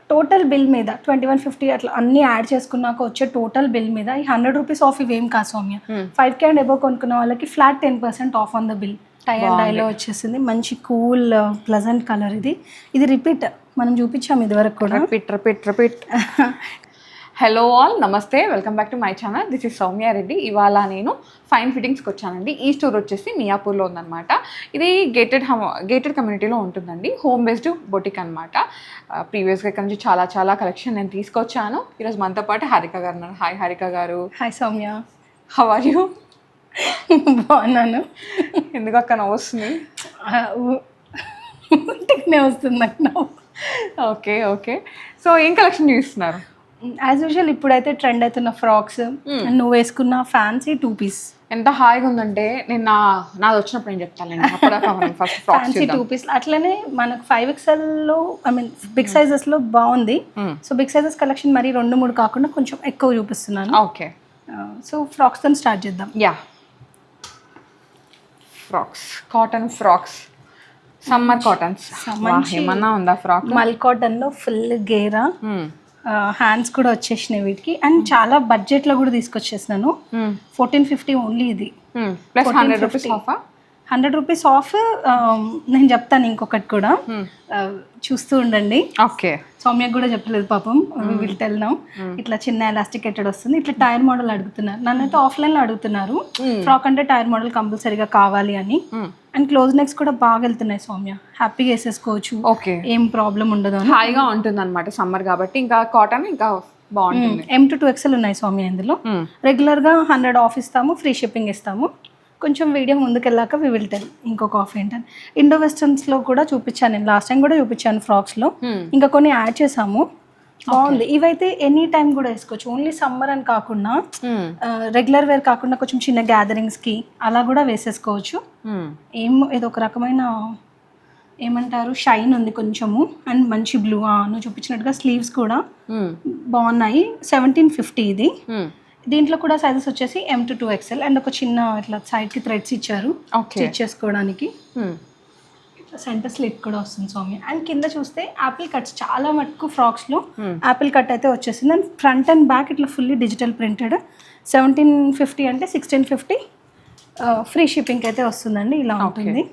Total bill మీద 2150 అట్లా అన్ని యాడ్ చేసుకున్నాక వచ్చే టోటల్ బిల్ మీద ఈ 100 రూపీస్ ఆఫ్ ఇవేం కాదు సౌమ్య. 5K అండ్ అబోవ్ కొనుక్కున్న వాళ్ళకి flat 10% off on the bill. Tie and డైలో వచ్చేసింది. మంచి కూల్ ప్లజెంట్ కలర్ ఇది. ఇది రిపీట్ మనం చూపించాము ఇదివరకు కూడా. రిపీట్ హలో ఆల్, నమస్తే, welcome back to my channel. This is Soumya Reddy. ఇవాళ నేను ఫైన్ ఫిట్టింగ్స్కి వచ్చానండి. ఈ స్టోర్ వచ్చేసి మియాపూర్లో ఉందన్నమాట. ఇది గేటెడ్ కమ్యూనిటీలో ఉంటుందండి. హోమ్ బేస్డ్ బొటిక్ అనమాట. ప్రీవియస్గా ఇక్కడ నుంచి చాలా కలెక్షన్ నేను తీసుకొచ్చాను. ఈరోజు మనతో పాటు హారిక గారు ఉన్నారు. హాయ్ హారిక గారు. Hi Soumya. How are you? బాగున్నాను. ఎందుకు అక్క నవ్వు వస్తుంది? వస్తుంది నాకు నవ్వు. ఓకే. సో ఏం కలెక్షన్ చూస్తున్నారు? యాజ్ యూజువల్ ఇప్పుడైతే ట్రెండ్ అవుతున్న ఫ్రాక్స్, నువ్వు వేసుకున్న ఫ్యాన్సీ 2 పీస్ ఎంత హాయిగా ఉందంటే నేను నాది వచ్చినప్పుడు నేను చెప్తాను. ఫస్ట్ ఫ్యాన్సీ 2 పీస్ అట్లనే మనకు 5XLలో బిగ్ సైజెస్లో బాగుంది. సో బిగ్ సైజెస్ కలెక్షన్ మరి 2-3 కాకుండా కొంచెం ఎక్కువ చూపిస్తున్నాను. ఓకే, సో ఫ్రాక్స్తో స్టార్ట్ చేద్దాం. Frocks, cotton frocks, summer cottons. ఏమన్నా ఉందా ఫ్రాక్? మల్ కాటన్లో ఫుల్ గేరా, హ్యాండ్స్ కూడా వచ్చేసినాయి వీటికి. అండ్ చాలా బడ్జెట్లో కూడా తీసుకొచ్చేసినాను. 1450 ఓన్లీ ఇది. Plus 100 rupees of. 100 rupees of. నేను చెప్తాను ఇంకొకటి కూడా, చూస్తూ ఉండండి. ఓకే, సౌమ్యకు కూడా చెప్పలేదు పాపం. వీళ్ళు తెల్లాం ఇట్లా చిన్న ఎలాస్టికేటెడ్ వస్తుంది. ఇట్లా టైర్ మోడల్ అడుగుతున్నారు. నన్నైతే ఆఫ్లైన్లో అడుగుతున్నారు ఫ్రాక్ అంటే టైర్ మోడల్ కంపల్సరీగా కావాలి అని. అండ్ క్లోజ్ నెక్స్ కూడా బాగా వెళ్తున్నాయి సౌమ్య. హ్యాపీగా వేసేసుకోవచ్చు, ఏం ప్రాబ్లం ఉండదు. హాయిగా ఉంటుంది అనమాట సమ్మర్ కాబట్టి. ఇంకా కాటన్ ఇంకా బాగుంటుంది. M to 2XL ఉన్నాయి సౌమ్య ఇందులో. రెగ్యులర్గా 100 ఆఫ్ ఇస్తాము, ఫ్రీ షిప్పింగ్ ఇస్తాము. కొంచెం వీడియో ముందుకెళ్ళాక వి విల్ టెల్ ఇంకొక ఆఫ్ ఏంటని. ఇండో వెస్టర్న్స్లో కూడా చూపించాను నేను, లాస్ట్ టైం కూడా చూపించాను ఫ్రాక్స్లో. ఇంకా కొన్ని యాడ్ చేసాము. బాగుంది. ఇవైతే ఎనీ టైం కూడా వేసుకోవచ్చు. ఓన్లీ సమ్మర్ అని కాకుండా రెగ్యులర్ వేర్ కాకుండా కొంచెం చిన్న గ్యాదరింగ్స్కి అలా కూడా వేసేసుకోవచ్చు. ఏదో ఒక రకమైన ఏమంటారు షైన్ ఉంది కొంచెము. అండ్ మంచి బ్లూ, నువ్వు చూపించినట్టుగా స్లీవ్స్ కూడా బాగున్నాయి. 1750 ఇది. దీంట్లో కూడా సైజెస్ వచ్చేసి M to 2XL. అండ్ ఒక చిన్న ఇట్లా సైడ్కి థ్రెడ్స్ ఇచ్చారు స్టిచ్ చేసుకోవడానికి. సెంటర్ స్లిట్ కూడా వస్తుంది సౌమ్య. అండ్ కింద చూస్తే యాపిల్ కట్స్ చాలా మటుకు ఫ్రాక్స్లో యాపిల్ కట్ అయితే వచ్చేసింది. అండ్ ఫ్రంట్ అండ్ బ్యాక్ ఇట్లా ఫుల్లీ డిజిటల్ ప్రింటెడ్. 1750 అంటే 1650 ఫ్రీ షిప్పింగ్ అయితే వస్తుందండి. ఇలా ఉంటుంది.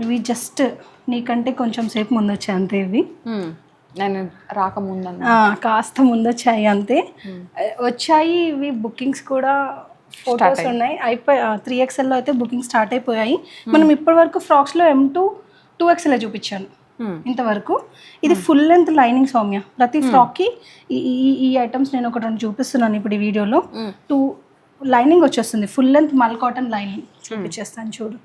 ఇవి జస్ట్ నీకంటే కొంచెం సేపు ముందు వచ్చాయి అంతే. ఇవి నేను రాకముందు కాస్త ముందు వచ్చాయి అంతే. వచ్చాయి ఇవి. బుకింగ్స్ కూడా ఫొటోస్ ఉన్నాయి. 3XLలో అయితే బుకింగ్ స్టార్ట్ అయిపోయాయి. మనం ఇప్పటి వరకు ఫ్రాక్స్లో M to 2XL చూపించాను ఇంతవరకు. ఇది ఫుల్ లెంత్ లైనింగ్ సౌమ్య. ప్రతి ఫ్రాక్కి ఈ ఐటమ్స్ నేను ఒకటి 2 చూపిస్తున్నాను ఇప్పుడు ఈ వీడియోలో. 2 లైనింగ్ వచ్చేస్తుంది. ఫుల్ లెంత్ మల్ కాటన్ లైనింగ్ చూపించేస్తాను చూడు.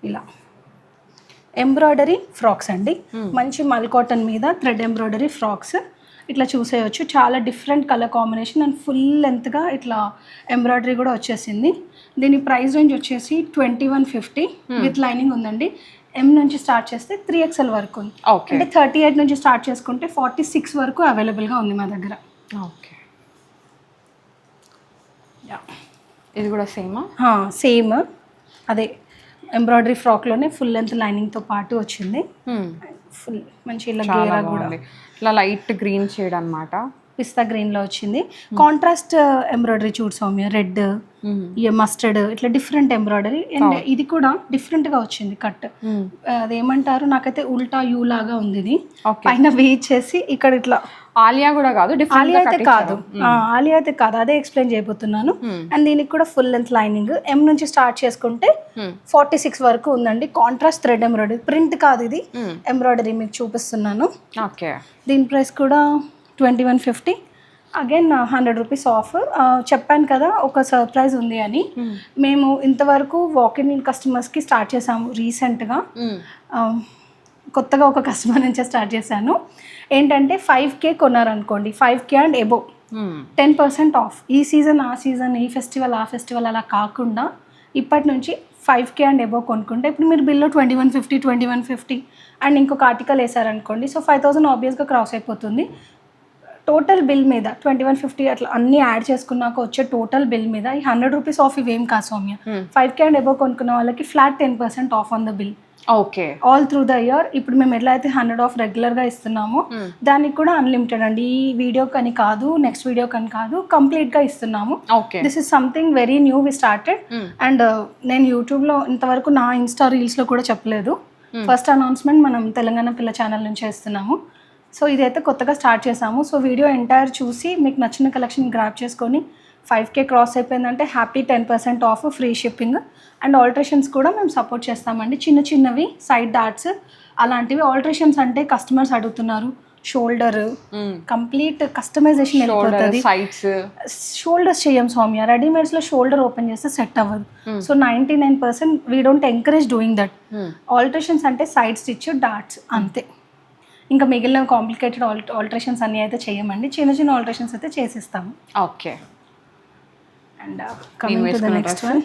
ఇలా ఎంబ్రాయిడరీ ఫ్రాక్స్ అండి. మంచి మల్ కాటన్ మీద థ్రెడ్ ఎంబ్రాయిడరీ ఫ్రాక్స్ ఇట్లా చూసేయచ్చు. చాలా different colour combination and full లెంత్గా ఇట్లా ఎంబ్రాయిడరీ కూడా వచ్చేసింది. దీని ప్రైస్ రేంజ్ వచ్చేసి 2150 విత్ లైనింగ్ ఉందండి. M నుంచి స్టార్ట్ చేస్తే 3XL వరకు ఉంది. అంటే 38 నుంచి స్టార్ట్ చేసుకుంటే 46 వరకు అవైలబుల్గా ఉంది మా దగ్గర. ఓకే, ఇది కూడా సేమ్ అదే ఎంబ్రాయిడరీ ఫ్రాక్లోనే ఫుల్ లెంత్ లైనింగ్తో పాటు వచ్చింది. ఫుల్ మంచి ఇలా గేరా కూడా ఇట్లా లైట్ గ్రీన్ షేడ్ అనమాట. పిస్తా గ్రీన్లో వచ్చింది. కాంట్రాస్ట్ ఎంబ్రాయిడరీ చూడు సౌమ్య. రెడ్, మస్టర్డ్ ఇట్లా డిఫరెంట్ ఎంబ్రాయిడరీ. అండ్ ఇది కూడా డిఫరెంట్గా వచ్చింది కట్. అదేమంటారు నాకైతే ఉల్టా యూ లాగా ఉంది. ఇది పైన వేచ్ చేసి ఇక్కడ ఇట్లా. ఆలియా కూడా కాదు, ఆలియా అయితే కాదు, ఆలియా అయితే కాదు, అదే ఎక్స్ప్లెయిన్ చేయబోతున్నాను. అండ్ దీనికి కూడా ఫుల్ లెంత్ లైనింగ్. M నుంచి స్టార్ట్ చేసుకుంటే 46 వరకు ఉందండి. కాంట్రాస్ట్ థ్రెడ్ ఎంబ్రాయిడరీ, ప్రింట్ కాదు ఇది, ఎంబ్రాయిడరీ మీకు చూపిస్తున్నాను. ఓకే, దీని ప్రైస్ కూడా 2150. Again 100 rupees of. చెప్పాను కదా ఒక సర్ప్రైజ్ ఉంది అని. మేము ఇంతవరకు వాక్-ఇన్ కస్టమర్స్కి స్టార్ట్ చేసాము రీసెంట్గా. కొత్తగా ఒక కస్టమర్ నుంచే స్టార్ట్ చేశాను. ఏంటంటే 5K కొన్నారనుకోండి, 5K and above 10% of. ఈ సీజన్ ఆ సీజన్, ఈ ఫెస్టివల్ ఆ ఫెస్టివల్ అలా కాకుండా ఇప్పటి నుంచి 5K అండ్ అబోవ్ కొనుక్కుంటే ఇప్పుడు మీరు బిల్లో 2150 అండ్ ఇంకొక ఆర్టికల్ వేసారనుకోండి, సో 5000 ఆబ్వియస్గా క్రాస్ అయిపోతుంది. టోటల్ బిల్ మీద 2150 అట్లా అన్ని యాడ్ చేసుకున్నాక వచ్చే టోటల్ బిల్ మీద ఈ 100 రూపీస్ ఆఫ్ ఇవేం కాదు సౌమ్య. 5K అండ్ అబోవ్ కొనుక్కున్న వాళ్ళకి flat 10% off on the bill okay all through the year. ఇప్పుడు మేము ఎలా అయితే 100 ఆఫ్ రెగ్యులర్గా ఇస్తున్నామో దానికి కూడా అన్లిమిటెడ్ అండి. ఈ వీడియో కని కాదు, నెక్స్ట్ వీడియో కని కాదు, కంప్లీట్గా ఇస్తున్నాము. This is something very new we started. And నేను యూట్యూబ్లో ఇంతవరకు నా ఇన్స్టా రీల్స్లో కూడా చెప్పలేదు. ఫస్ట్ అనౌన్స్మెంట్ మనం తెలంగాణ పిల్ల ఛానల్ నుంచి ఇస్తున్నాము. సో ఇదైతే కొత్తగా స్టార్ట్ చేసాము. సో వీడియో ఎంటైర్ చూసి మీకు నచ్చిన కలెక్షన్ గ్రాప్ చేసుకొని 5K క్రాస్ అయిపోయిందంటే happy 10% of, free shipping and alterations కూడా మేము సపోర్ట్ చేస్తామండి. చిన్న చిన్నవి సైడ్ డాట్స్ అలాంటివి ఆల్టరేషన్స్ అంటే కస్టమర్స్ అడుగుతున్నారు. షోల్డర్ కంప్లీట్ కస్టమైజేషన్ వెళ్ళిపోతుంది. షోల్డర్స్ చేయం సౌమ్య, రెడీమేడ్స్లో షోల్డర్ ఓపెన్ చేస్తే సెట్ అవ్వదు. So 99% we don't encourage doing that. Alterations అంటే సైడ్ స్టిచ్, డాట్స్ అంతే. ఇంకా మిగిలిన కాంప్లికేటెడ్ ఆల్టరేషన్స్ అన్నీ అయితే చేయమండి. చిన్న చిన్న ఆల్టరేషన్స్ అయితే చేసిస్తాము. Okay. And coming to the next one,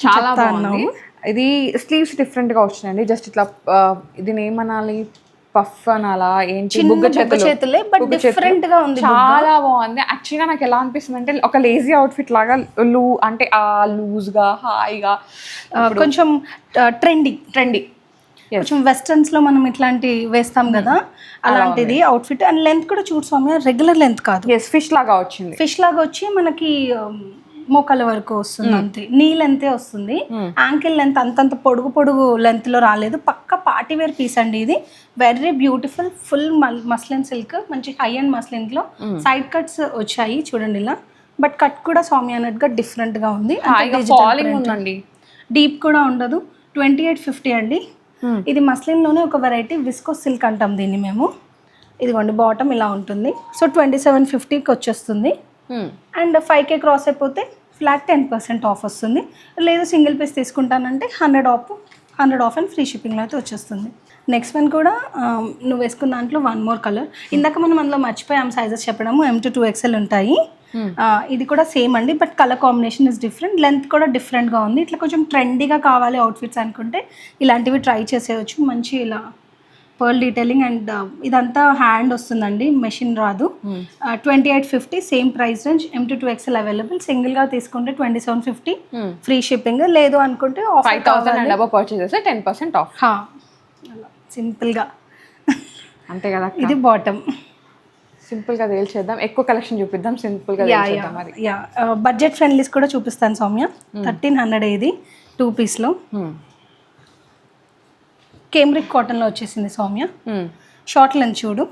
చాలా బాగుంది. ఇది స్లీవ్స్ డిఫరెంట్ గా వచ్చినాయండి. జస్ట్ ఇట్లా దీని ఏమనాలి, పఫ్ అనాలా ఏంటి, బుగ్గ చేతులే బట్ డిఫరెంట్ గా ఉంది. చాలా బాగుంది. యాక్చువల్గా నాకు ఎలా అనిపిస్తుంది అంటే ఒక లేజీ అవుట్ఫిట్ లాగా అంటే ఆ లూజ్ గా హాయిగా కొంచెం ట్రెండీ కొంచెం వెస్టర్న్స్ లో మనం ఇట్లాంటి వేస్తాం కదా, అలాంటిది అవుట్ఫిట్. అండ్ లెంత్ కూడా చూడు స్వామి, రెగ్యులర్ లెంత్ కాదు, ఫిష్ లాగా వచ్చింది. ఫిష్ లాగా వచ్చి మనకి మోకాల వరకు వస్తుంది అంతే. నీ లెంతే వస్తుంది. యాంకిల్ లెంత్ అంతంత పొడుగు లెంత్ లో రాలేదు. పక్క పార్టీ వేర్ పీస్ అండి ఇది. Very beautiful, full muslin silk, మంచి హై అండ్ మస్లిన్ లో సైడ్ కట్స్ వచ్చాయి చూడండి ఇలా. బట్ కట్ కూడా స్వామి అన్నట్టుగా డిఫరెంట్ గా ఉంది. డీప్ కూడా ఉండదు. 2850 అండి. ఇది మస్లిన్ లోనే ఒక వెరైటీ విస్కో సిల్క్ అంటాం దీన్ని మేము. ఇదిగోండి బాటమ్ ఇలా ఉంటుంది. సో 2750కి వచ్చేస్తుంది. అండ్ 5K క్రాస్ అయిపోతే ఫ్లాట్ 10% ఆఫ్ వస్తుంది. లేదు సింగిల్ పీస్ తీసుకుంటానంటే 100 ఆఫ్ అండ్ ఫ్రీ షిప్పింగ్లో అయితే వచ్చేస్తుంది. నెక్స్ట్ వన్ కూడా నువ్వు వేసుకున్న దాంట్లో వన్ మోర్ కలర్. ఇందాక మనం అందులో మర్చిపోయాం సైజెస్ చెప్పడము. M to 2XL ఉంటాయి. ఇది కూడా సేమ్ అండి, but colour combination is different, length కూడా డిఫరెంట్గా ఉంది. ఇట్లా కొంచెం ట్రెండీగా కావాలి అవుట్ఫిట్స్ అనుకుంటే ఇలాంటివి ట్రై చేసేయచ్చు. మంచి ఇలా పర్ల్ డీటెయిలింగ్ అండ్ ఇదంతా హ్యాండ్ వస్తుందండి, మెషిన్ రాదు. 2850 same price range. M to 2XL available. సింగిల్గా తీసుకుంటే 2750 ఫ్రీ షిప్పింగ్. లేదు అనుకుంటే 5000 పర్చేస్ చేస్తే 10% ఆఫ్. సింపుల్గా అంతే కదా. ఇది బాటమ్. సింపుల్గా తేల్చేద్దాం, ఎక్కువ కలెక్షన్ చూపిద్దాం. సింపుల్గా బడ్జెట్ ఫ్రెండ్లీస్ కూడా చూపిస్తాను సౌమ్య. 1300 ఇది 2 పీస్లో. కేమ్రిక్ కాటన్లో వచ్చేసింది సౌమ్య. షార్ట్ లెంత్ చూడు.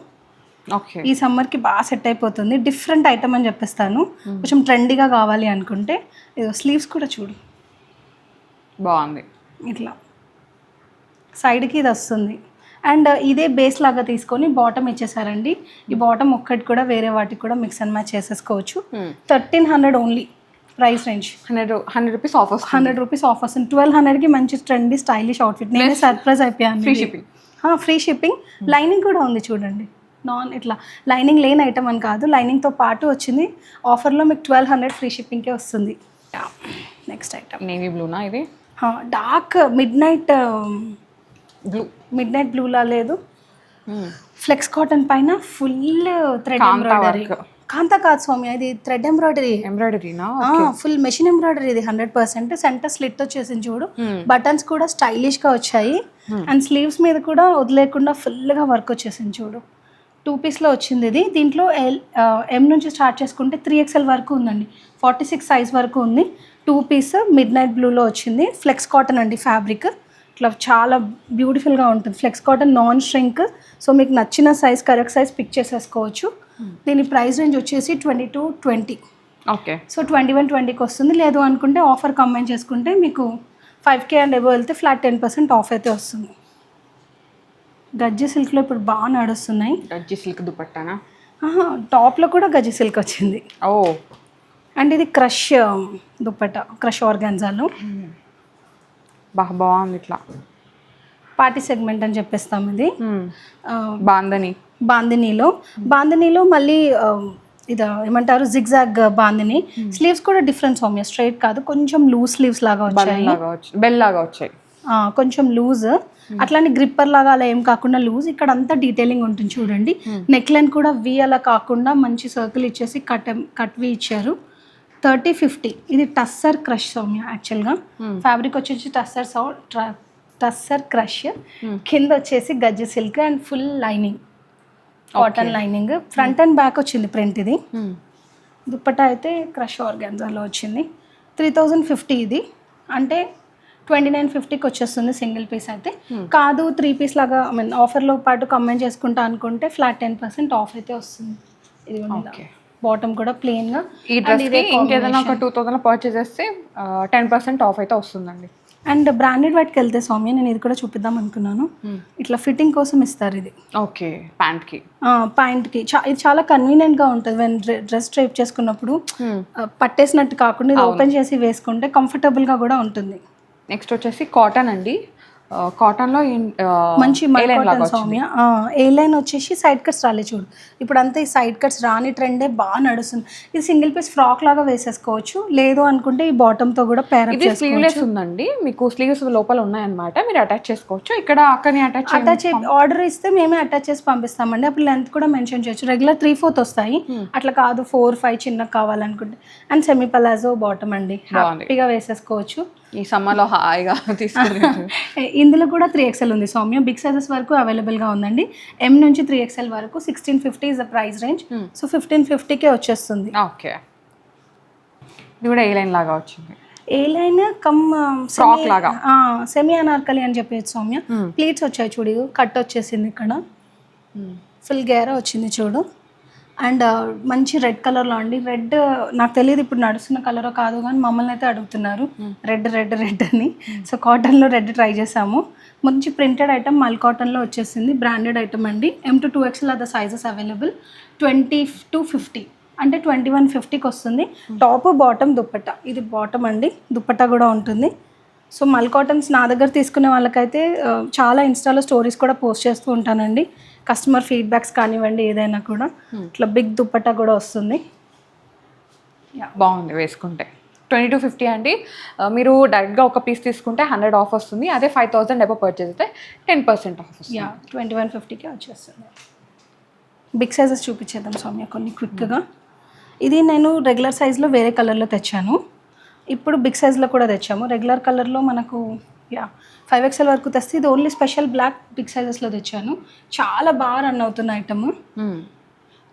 ఓకే. ఈ సమ్మర్కి బాగా సెట్ అయిపోతుంది. డిఫరెంట్ ఐటమ్ అని చెప్పేస్తాను. కొంచెం ట్రెండీగా కావాలి అనుకుంటే ఇది స్లీవ్స్ కూడా చూడు బాగుంది. ఇట్లా సైడ్కి ఇది వస్తుంది. అండ్ ఇదే బేస్ లాగా తీసుకొని బాటమ్ ఇచ్చేసారండి. ఈ బాటమ్ ఒక్కటి కూడా వేరే వాటికి కూడా మిక్స్ అండ్ మ్యాచ్ చేసేసుకోవచ్చు. 1300 only price range. 100 rupees of వస్తుంది. 100 రూపీస్ ఆఫ్ వస్తుంది. 1200కి మంచి ట్రెండీ స్టైలిష్ అవుట్ఫిట్. నేనే సర్ప్రైజ్ అయిపోయాను. Free shipping. లైనింగ్ కూడా ఉంది చూడండి. ఇట్లా లైనింగ్ లేని ఐటమ్ అని కాదు, లైనింగ్తో పాటు వచ్చింది. ఆఫర్లో మీకు 1200 ఫ్రీ షిప్పింగ్కే వస్తుంది. నెక్స్ట్ ఐటమ్ నేవీ బ్లూనా ఇది? డార్క్ మిడ్ నైట్ బ్లూలా లేదు, ఫ్లెక్స్ కాటన్ పైన ఫుల్ థ్రెడ్ ఎంబ్రాయిడరీ. కాంతా కాదు సౌమ్య, ఇది థ్రెడ్ ఎంబ్రాయిడరీనా? ఫుల్ మెషిన్ ఎంబ్రాయిడరీ ఇది 100%. సెంటర్ స్లిట్ వచ్చేసింది చూడు. బటన్స్ కూడా స్టైలిష్గా వచ్చాయి. అండ్ స్లీవ్స్ మీద కూడా వదిలేకుండా ఫుల్గా వర్క్ వచ్చేసింది చూడు. 2 పీస్లో వచ్చింది ఇది. దీంట్లో M నుంచి స్టార్ట్ చేసుకుంటే 3XL వరకు ఉందండి. 46 సైజ్ వరకు ఉంది. 2 పీస్ మిడ్ నైట్ బ్లూలో వచ్చింది. ఫ్లెక్స్ కాటన్ అండి ఫ్యాబ్రిక్. ఇట్లా చాలా బ్యూటిఫుల్గా ఉంటుంది. Flex cotton non shrink. So మీకు నచ్చిన సైజ్ కరెక్ట్ సైజ్ పిక్ చేసేసుకోవచ్చు. దీని ప్రైస్ రేంజ్ వచ్చేసి 2220. ఓకే. సో 2120కి వస్తుంది. లేదు అనుకుంటే ఆఫర్ కంబైన్ చేసుకుంటే మీకు 5K అండ్ అబోవ్ వెళ్తే ఫ్లాట్ 10% ఆఫ్ అయితే వస్తుంది. గజ్జి సిల్క్లో ఇప్పుడు బాగా నడుస్తున్నాయి. గజ్జి సిల్క్ దుపట్టానా? టాప్లో కూడా గజ్జి సిల్క్ వచ్చింది. అండ్ ఇది క్రష్ దుపట్టా, క్రష్ ఆర్గాన్జాలో బాగుంది. ఇట్లా పార్టీ సెగ్మెంట్ అని చెప్పేస్తాం ఇది. బాందినీలో మళ్ళీ ఇది ఏమంటారు జిగ్జాగ్ బాందిని. స్లీవ్స్ కూడా డిఫరెంట్ సౌమ్య, స్ట్రైట్ కాదు, కొంచెం లూజ్ స్లీవ్స్ లాగా వచ్చాయి. బెల్ లాగా వచ్చాయి. కొంచెం లూజ్, అట్లానే గ్రిప్పర్ లాగా అలా ఏం కాకుండా లూజ్. ఇక్కడ అంతా డీటెయిలింగ్ ఉంటుంది చూడండి. నెక్ లైన్ కూడా వి అలా కాకుండా మంచి సర్కిల్ ఇచ్చేసి కట్ వి ఇచ్చారు. 30-50. ఇది టస్సర్ క్రష్ సౌమ్య. యాక్చువల్గా ఫ్యాబ్రిక్ వచ్చేసి టస్సర్ క్రష్, కింద వచ్చేసి గజ్జి silk and full lining, cotton lining. Front and back వచ్చింది ప్రింట్. ఇది దుప్పట్టా అయితే క్రష్ ఆర్గాన్జాలో వచ్చింది. 3050 ఇది, అంటే 2950కి వచ్చేస్తుంది సింగిల్ పీస్ అయితే. కాదు 3 పీస్ లాగా ఐ మీన్ ఆఫర్లో పాటు కంబైన్ చేసుకుంటా అనుకుంటే ఫ్లాట్ 10% ఆఫ్ అయితే వస్తుంది. ఇది బాటమ్ కూడా ప్లెయిన్గా. ఈ డ్రెస్కి ఇంకేదైనా ఒక 2000 పర్చేస్ చేస్తే 10% ఆఫ్ అయితే వస్తుందండి. అండ్ బ్రాండెడ్ వాటికి వెళ్తే సౌమ్య, నేను ఇది కూడా చూపిద్దాం అనుకున్నాను. ఇట్లా ఫిట్టింగ్ కోసం ఇస్తారు ఇది. ఓకే, ప్యాంట్కి ఇది చాలా కన్వీనియంట్గా ఉంటుంది. వెన్ డ్రెస్ డ్రైప్ చేసుకున్నప్పుడు పట్టేసినట్టు కాకుండా ఇది ఓపెన్ చేసి వేసుకుంటే కంఫర్టబుల్గా కూడా ఉంటుంది. నెక్స్ట్ వచ్చేసి కాటన్ అండి. కాటన్లో మంచి సౌమ్య. ఏ లైన్ వచ్చేసి సైడ్ కట్స్ రాలే చూడు. ఇప్పుడు అంతా ఈ సైడ్ కట్స్ రాని ట్రెండే బాగా నడుస్తుంది. ఇది సింగిల్ పీస్ ఫ్రాక్ లాగా వేసేసుకోవచ్చు, లేదు అనుకుంటే ఈ బాటమ్తో కూడా పేరప్ చేసుకోవచ్చు. స్లీవ్లెస్ ఉందండి, మీకు స్లీవ్స్ లోపల ఉన్నాయన్నమాట, మీరు అటాచ్ చేసుకోవచ్చు. ఇక్కడ అక్కని అటాచ్ ఆర్డర్ ఇస్తే మేమే అటాచ్ చేసి పంపిస్తామండి. అప్పుడు లెంత్ కూడా మెన్షన్ చేయొచ్చు. రెగ్యులర్ 3/4 వస్తాయి, అట్లా కాదు 4-5 చిన్నగా కావాలనుకుంటే. అండ్ సెమీ పలాజో బాటమ్ అండి, హ్యాపీగా వేసేసుకోవచ్చు. ఈ సమ్మర్లో హాయిగా తీసుకుని. ఇందులో కూడా 3XL ఉంది సౌమ్య. బిగ్ సైజెస్ వరకు అవైలబుల్గా ఉందండి. M నుంచి 3XL వరకు 1650 is the price range. So 1550కే వచ్చేస్తుంది. ఓకే, ఇది కూడా ఏ లైన్ లాగా వచ్చింది. ఏ లైన్ కమ్ ఫ్రాక్ లాగా, సెమీ అనార్కలి అని చెప్పేసి సౌమ్య. ప్లీట్స్ వచ్చాయి చూడు, కట్ వచ్చేసింది ఇక్కడ, ఫుల్ గేరా వచ్చింది చూడు. అండ్ మంచి రెడ్ కలర్లో అండి. రెడ్ నాకు తెలియదు ఇప్పుడు నడుస్తున్న కలరో కాదు, కానీ మమ్మల్ని అయితే అడుగుతున్నారు రెడ్ అని. సో కాటన్లో రెడ్ ట్రై చేసాము. మంచి ప్రింటెడ్ ఐటమ్, మల్ కాటన్లో వచ్చేసింది. బ్రాండెడ్ ఐటమ్ అండి. M to 2XL are the sizes available. 20-50 అంటే 2150కి వస్తుంది. టాప్ బాటమ్ దుప్పట్టా, ఇది బాటమ్ అండి, దుప్పట్టా కూడా ఉంటుంది. సో మల్ కాటన్స్ నా దగ్గర తీసుకునే వాళ్ళకైతే చాలా ఇన్స్టాలో స్టోరీస్ కూడా పోస్ట్ చేస్తూ ఉంటానండి. కస్టమర్ ఫీడ్బ్యాక్స్ కానివ్వండి, ఏదైనా కూడా. ఇట్లా బిగ్ దుప్పట్టా కూడా వస్తుంది. బాగుంది వేసుకుంటే. 2250 అండి. మీరు డైరెక్ట్గా ఒక పీస్ తీసుకుంటే 100 ఆఫ్ వస్తుంది. అదే 5000 ఎబో పర్చేస్ అయితే 10% ఆఫ్ వస్తుంది. 2150కే వచ్చేస్తుంది. బిగ్ సైజెస్ చూపించేద్దాం సౌమ్య కొన్ని క్విక్గా. ఇది నేను రెగ్యులర్ సైజ్లో వేరే కలర్లో తెచ్చాను, ఇప్పుడు బిగ్ సైజ్లో కూడా తెచ్చాము. రెగ్యులర్ కలర్లో మనకు 5XL వరకు తెస్తే, ఇది ఓన్లీ స్పెషల్ బ్లాక్ బిగ్ సైజెస్లో తెచ్చాను. చాలా బాగా రన్ అవుతున్న ఐటమ్.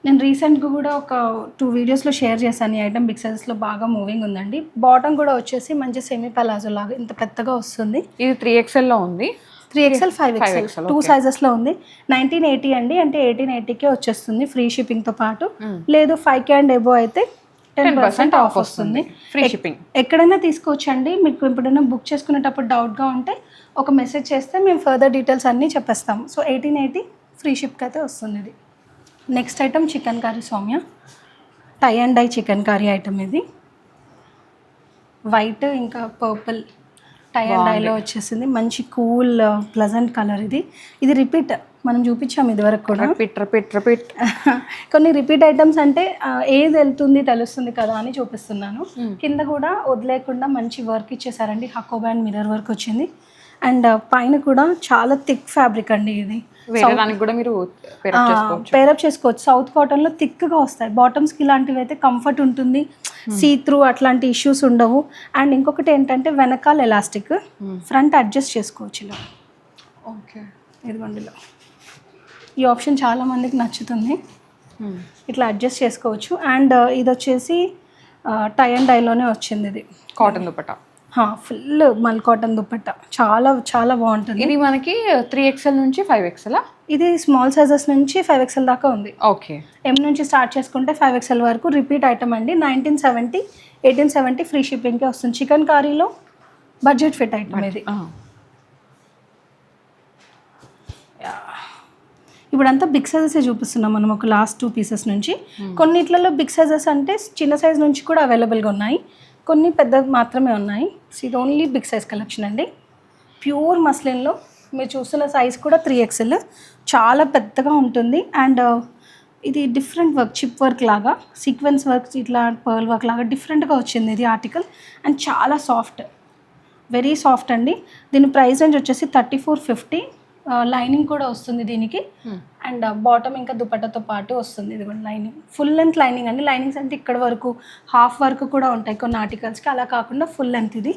నేను రీసెంట్గా కూడా ఒక 2 వీడియోస్లో షేర్ చేశాను. ఈ ఐటమ్ బిగ్ సైజెస్లో బాగా మూవింగ్ ఉందండి. బాటమ్ కూడా వచ్చేసి మంచి సెమీ పలాజో లాగా ఇంత పెద్దగా వస్తుంది. ఇది 3XLలో ఉంది. 3XL 5XL 2 సైజెస్లో ఉంది. 1980 అండి, అంటే 1880కే వచ్చేస్తుంది ఫ్రీ షిప్పింగ్తో పాటు. లేదు 5K అండ్ ఎబో అయితే 10% ఆఫ్ వస్తుంది. Free shipping. ఎక్కడైనా తీసుకోవచ్చండి. మీకు ఎప్పుడైనా బుక్ చేసుకునేటప్పుడు డౌట్గా ఉంటే ఒక మెసేజ్ చేస్తే మేము ఫర్దర్ డీటెయిల్స్ అన్నీ చెప్పేస్తాము. సో 1880 ఫ్రీ షిప్కి అయితే వస్తుంది ఇది. Next item chikankari Soumya. Tie and dye chikankari item ఇది. వైట్ ఇంకా పర్పుల్ టై అండ్ డైలో వచ్చేసింది. మంచి కూల్ ప్లెజెంట్ కలర్ ఇది. ఇది రిపీట్ మనం చూపించాము ఇదివరకు కూడా. రిపీట్ కొన్ని రిపీట్ ఐటమ్స్ అంటే ఏది వెళ్తుంది తెలుస్తుంది కదా అని చూపిస్తున్నాను. కింద కూడా వదిలేకుండా మంచి వర్క్ ఇచ్చేసారండి. హకో బ్యాండ్ మిర్రర్ వర్క్ వచ్చింది. అండ్ పైన కూడా చాలా థిక్ ఫ్యాబ్రిక్ అండి. ఇది కూడా మీరు పేరప్ చేసుకోవచ్చు. సౌత్ కాటన్లో థిక్గా వస్తాయి. బాటమ్స్కి ఇలాంటివి అయితే కంఫర్ట్ ఉంటుంది, సీ త్రూ అట్లాంటి ఇష్యూస్ ఉండవు. అండ్ ఇంకొకటి ఏంటంటే వెనకాల ఎలాస్టిక్, ఫ్రంట్ అడ్జస్ట్ చేసుకోవచ్చు ఇలా. ఓకే, ఇదిగోండిలో ఈ ఆప్షన్ చాలా మందికి నచ్చుతుంది. ఇట్లా అడ్జస్ట్ చేసుకోవచ్చు. అండ్ ఇది వచ్చేసి టై అండ్ డైలోనే వచ్చింది. ఇది కాటన్ దుపట్టా, ఫుల్ మల్ కాటన్ దుపట్టా, చాలా చాలా బాగుంటుంది. ఇది మనకి 3XL నుంచి 5XL. ఇది స్మాల్ సైజెస్ నుంచి 5XL దాకా ఉంది. ఓకే, M నుంచి స్టార్ట్ చేసుకుంటే 5XL వరకు. రిపీట్ ఐటమ్ అండి. 1970 1870 ఫ్రీ షిప్పింగ్కే వస్తుంది. చికెన్ కర్రీలో బడ్జెట్ ఫిట్ ఐటమ్ ఇది. ఇప్పుడంతా బిగ్ సైజెస్ చూపిస్తున్నాం మనం ఒక లాస్ట్ 2 పీసెస్ నుంచి. కొన్నిట్లలో బిగ్ సైజెస్ అంటే చిన్న సైజ్ నుంచి కూడా అవైలబుల్గా ఉన్నాయి, కొన్ని పెద్ద మాత్రమే ఉన్నాయి. సో ఇది ఓన్లీ బిగ్ సైజ్ కలెక్షన్ అండి. ప్యూర్ మస్లిన్లో మీరు చూస్తున్న సైజ్ కూడా 3XL, చాలా పెద్దగా ఉంటుంది. అండ్ ఇది డిఫరెంట్ వర్క్, చిప్ వర్క్ లాగా, సీక్వెన్స్ వర్క్, ఇట్లా పర్ల్ వర్క్ లాగా డిఫరెంట్గా వచ్చింది ఇది ఆర్టికల్. అండ్ చాలా సాఫ్ట్, వెరీ సాఫ్ట్ అండి. దీని ప్రైస్ రేంజ్ వచ్చేసి 3450. లైనింగ్ కూడా వస్తుంది దీనికి. అండ్ బాటమ్ ఇంకా దుపట్టాతో పాటు వస్తుంది. ఇది కూడా లైనింగ్, ఫుల్ లెంత్ లైనింగ్ అండి. లైనింగ్స్ అంటే ఇక్కడ వరకు హాఫ్ వరకు కూడా ఉంటాయి కొన్ని ఆర్టికల్స్కి, అలా కాకుండా ఫుల్ లెంత్ ఇది.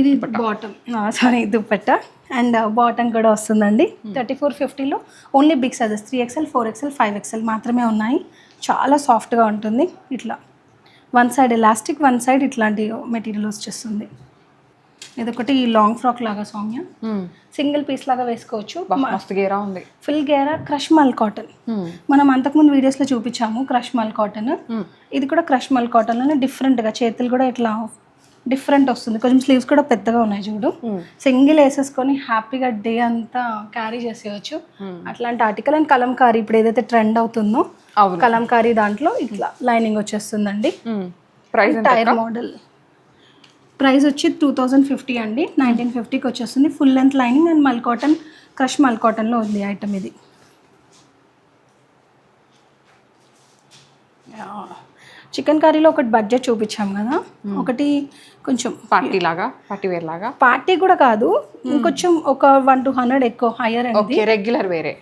ఇది bottom, sorry dupatta. And bottom కూడా వస్తుందండి. 3450లో only big sizes 3XL, 4XL, 5XL మాత్రమే ఉన్నాయి. చాలా సాఫ్ట్గా ఉంటుంది. ఇట్లా one side elastic, one side ఇట్లాంటి మెటీరియల్ వచ్చేస్తుంది. ఇదొకటి లాంగ్ ఫ్రాక్ లాగా సౌమ్య, సింగిల్ పీస్ లాగా వేసుకోవచ్చు. గేరా ఉంది, ఫుల్ గేరా, క్రష్ మల్ కాటన్. మనం అంతకుముందు వీడియోస్లో చూపించాము క్రష్ మల్ కాటన్. ఇది కూడా క్రష్ మల్ కాటన్లోనే డిఫరెంట్గా, చేతులు కూడా ఇట్లా డిఫరెంట్ వస్తుంది. కొంచెం స్లీవ్స్ కూడా పెద్దగా ఉన్నాయి చూడు. సింగిల్ వేసేసుకొని హ్యాపీగా డే అంతా క్యారీ చేసేయచ్చు. అట్లాంటి ఆర్టికల్. అండ్ కలంకారీ ఇప్పుడు ఏదైతే ట్రెండ్ అవుతుందో కలంకారీ దాంట్లో ఇట్లా లైనింగ్ వచ్చేస్తుందండి. Tyre model. ప్రైస్ వచ్చి 2050 అండి. 1950కి వచ్చేస్తుంది. ఫుల్ లెంత్ లైనింగ్ అండ్ మల్ కాటన్, క్రష్ మల్ కాటన్లో ఉంది ఐటమ్ ఇది. చికెన్ కర్రీలో ఒకటి బడ్జెట్ చూపించాం కదా, ఒకటి కొంచెం పార్టీ వేర్ లాగా. పార్టీ కూడా కాదు, ఇంకొంచెం ఒక 100-200 ఎక్కువ హైయర్ అండి. రెగ్యులర్ వేరే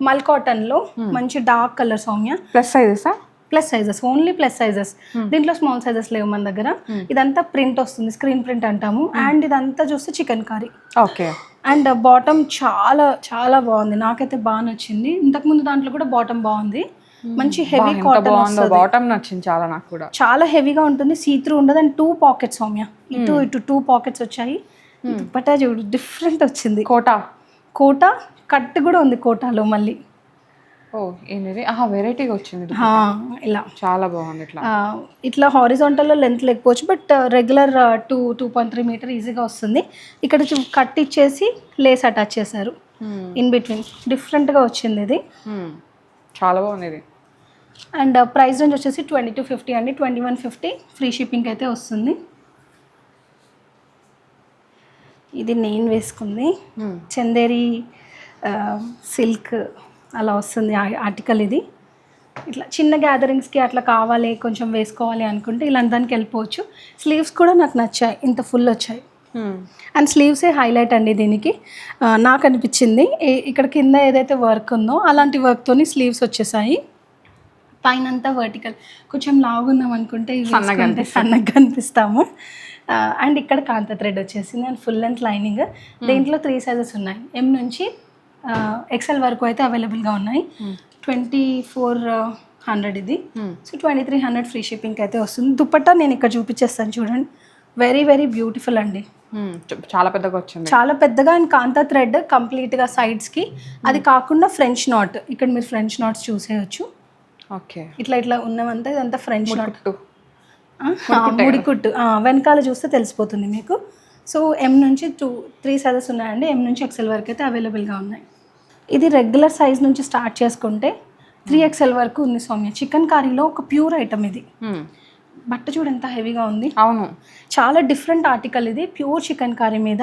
మల్ కాటన్లో మంచి dark colour Soumya. Plus sizes, only plus sizes. దీంట్లో స్మాల్ సైజెస్ లేవు మన దగ్గర. ఇదంతా ప్రింట్ వస్తుంది, స్క్రీన్ ప్రింట్ అంటాము. అండ్ ఇదంతా చూస్తే chicken curry. Okay. And bottom చాలా చాలా బాగుంది, నాకైతే బాగా నచ్చింది. ఇంతకుముందు దాంట్లో కూడా బాటమ్ బాగుంది. మంచి హెవీ కాటన్, బాటమ్ నచ్చింది చాలా నాకు కూడా. చాలా హెవీగా ఉంటుంది, సీ త్రూ ఉండదు. అండ్ 2 పాకెట్స్ సౌమ్య, ఇటు 2 పాకెట్స్ వచ్చాయి. దుపట్టా చూడు డిఫరెంట్ వచ్చింది. కోటా కట్ కూడా ఉంది కోటాలో మళ్ళీ. వెరైటీగా వచ్చింది ఇలా, చాలా బాగుంది. ఇట్లా హారిజాంటల్లో లెంత్ లేకపోవచ్చు, బట్ రెగ్యులర్ 2.3 మీటర్ ఈజీగా వస్తుంది. ఇక్కడ కట్ ఇచ్చేసి లేస్ అటాచ్ చేశారు ఇన్ బిట్వీన్. డిఫరెంట్గా వచ్చింది ఇది, చాలా బాగుంది ఇది. అండ్ ప్రైస్ రేంజ్ వచ్చేసి 2250 అండి. 2150 ఫ్రీ షిప్పింగ్ అయితే వస్తుంది. ఇది నేను వేసుకుంది చందేరి సిల్క్ అలా వస్తుంది ఆర్టికల్ ఇది. ఇట్లా చిన్న గ్యాదరింగ్స్కి అట్లా కావాలి కొంచెం వేసుకోవాలి అనుకుంటే ఇలాంటి దానికి వెళ్ళిపోవచ్చు. స్లీవ్స్ కూడా నాకు నచ్చాయి, ఇంత ఫుల్ వచ్చాయి. అండ్ స్లీవ్సే హైలైట్ అండి దీనికి నాకు అనిపించింది. ఇక్కడ కింద ఏదైతే వర్క్ ఉందో అలాంటి వర్క్తోని స్లీవ్స్ వచ్చేసాయి. పైన అంతా వర్టికల్, కొంచెం లావుగున్నాం అనుకుంటే సన్నగా కనిపిస్తాము. అండ్ ఇక్కడ కాంత థ్రెడ్ వచ్చేసింది. And full length lining. దీంట్లో 3 సైజెస్ ఉన్నాయి, M నుంచి XL వరకు అయితే అవైలబుల్గా ఉన్నాయి. 2400 ఇది. సో 2300 ఫ్రీ షిప్పింగ్ అయితే వస్తుంది. దుపట్టా నేను ఇక్కడ చూపించేస్తాను చూడండి, వెరీ వెరీ బ్యూటిఫుల్ అండి. చాలా పెద్దగా వచ్చింది, చాలా పెద్దగా. అండ్ కాంతా థ్రెడ్ కంప్లీట్గా సైడ్స్కి. అది కాకుండా ఫ్రెంచ్ నాట్, ఇక్కడ మీరు ఫ్రెంచ్ నాట్స్ చూసేయచ్చు. ఓకే. ఇట్లా ఇట్లా ఉన్నవంతా ఇదంతా ఫ్రెంచ్ నాట్, ముడికుట్టు. వెనకాల చూస్తే తెలిసిపోతుంది మీకు. సో M నుంచి 3 సైజెస్ ఉన్నాయండి. M నుంచి XL వరకు అయితే అవైలబుల్గా ఉన్నాయి. ఇది రెగ్యులర్ సైజ్ నుంచి స్టార్ట్ చేసుకుంటే 3XL వరకు ఉంది సౌమ్య. చికెన్ కర్రీలో ఒక ప్యూర్ ఐటమ్ ఇది. బట్ట చూడు ఎంత హెవీగా ఉంది. అవును, చాలా డిఫరెంట్ ఆర్టికల్ ఇది. ప్యూర్ చికెన్ కర్రీ మీద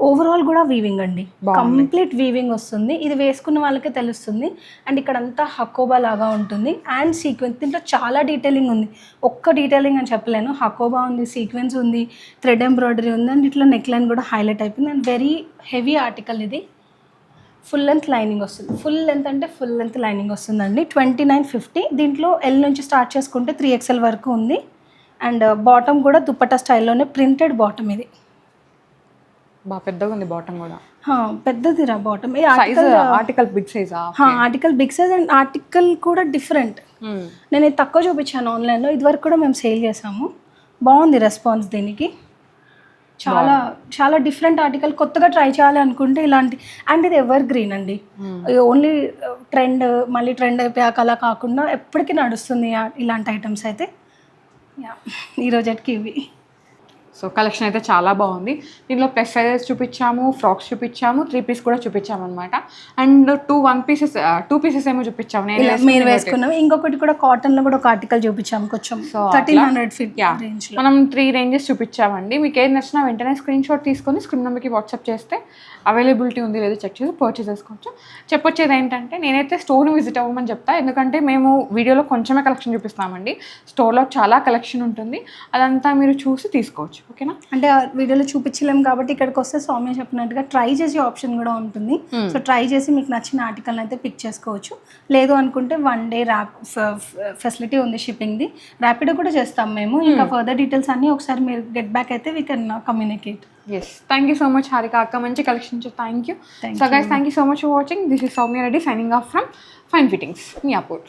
ఓవరాల్ కూడా వీవింగ్ అండి, కంప్లీట్ వీవింగ్ వస్తుంది. ఇది వేసుకున్న వాళ్ళకే తెలుస్తుంది. అండ్ ఇక్కడ అంతా హకోబా లాగా ఉంటుంది. అండ్ సీక్వెన్స్, దీంట్లో చాలా డీటెయిలింగ్ ఉంది. ఒక్క డీటెయిలింగ్ అని చెప్పలేను. హకోబా ఉంది, సీక్వెన్స్ ఉంది, థ్రెడ్ ఎంబ్రాయిడరీ ఉంది. అండ్ ఇట్లా నెక్ లైన్ కూడా హైలైట్ అయిపోయింది. అండ్ వెరీ హెవీ ఆర్టికల్ ఇది. ఫుల్ లెంత్ లైనింగ్ వస్తుంది. ఫుల్ లెంత్ అంటే ఫుల్ లెంత్ లైనింగ్ వస్తుందండి. 2950. దీంట్లో L నుంచి స్టార్ట్ చేసుకుంటే 3XL వరకు ఉంది. అండ్ బాటమ్ కూడా దుపట్టా స్టైల్లోనే ప్రింటెడ్ బాటమ్. ఇది బాగా పెద్దగా ఉంది బాటమ్ కూడా. పెద్దదిరా bottom. Article big size. Article big size. And article కూడా డిఫరెంట్. నేను ఇది తక్కువ చూపించాను ఆన్లైన్లో, ఇదివరకు కూడా మేము సేల్ చేసాము. బాగుంది రెస్పాన్స్ దీనికి. చాలా చాలా డిఫరెంట్ ఆర్టికల్. కొత్తగా ట్రై చేయాలి అనుకుంటే ఇలాంటి. అండ్ ఇది ఎవర్ గ్రీన్ అండి, ఓన్లీ ట్రెండ్ మళ్ళీ ట్రెండ్ అయిపోయాక అలా కాకుండా ఎప్పటికీ నడుస్తుంది ఇలాంటి ఐటమ్స్ అయితే. ఈ రోజుకి ఇవి. సో కలెక్షన్ అయితే చాలా బాగుంది. దీంట్లో ప్లస్ సైజెస్ చూపించాము, ఫ్రాక్స్ చూపించాము, 3 పీస్ కూడా చూపించాము అనమాట. అండ్ 2 పీసెస్ ఏమో చూపించాము, మీరు వేసుకున్నాము. ఇంకొకటి కూడా కాటన్లో కూడా ఒక ఆర్టికల్ చూపించాము కొంచెం 1300 ఫీట్ రేంజ్. మనం 3 రేంజెస్ చూపించామండి. మీకు ఏది నచ్చినా వెంటనే స్క్రీన్ షాట్ తీసుకొని స్క్రీన్ నెంబర్కి వాట్సాప్ చేస్తే అవైలబిలిటీ ఉంది లేదో చెక్ చేసి పర్చేస్ చేసుకోవచ్చు. చెప్పొచ్చేది ఏంటంటే నేనైతే స్టోర్ని విజిట్ అవ్వమని చెప్తా, ఎందుకంటే మేము వీడియోలో కొంచెమే కలెక్షన్ చూపిస్తామండి. స్టోర్లో చాలా కలెక్షన్ ఉంటుంది, అదంతా మీరు చూసి తీసుకోవచ్చు. ఓకేనా? అంటే ఆ వీడియోలో చూపించలేము కాబట్టి ఇక్కడికి వస్తే సౌమ్య చెప్పినట్టుగా ట్రై చేసే ఆప్షన్ కూడా ఉంటుంది. సో ట్రై చేసి మీకు నచ్చిన ఆర్టికల్ని అయితే పిక్ చేసుకోవచ్చు. లేదు అనుకుంటే 1 డే ఫెసిలిటీ ఉంది షిప్పింగ్ది. ర్యాపిడో కూడా చేస్తాం మేము. ఇంకా ఫర్దర్ డీటెయిల్స్ అన్నీ ఒకసారి మీరు గెట్ బ్యాక్ అయితే we can communicate. Yes, thank you so much Harika అక్క, మంచి collection. Thank you. So guys, thank you so much for watching. This is Soumya Reddy signing off from fine fittings, Miyapur.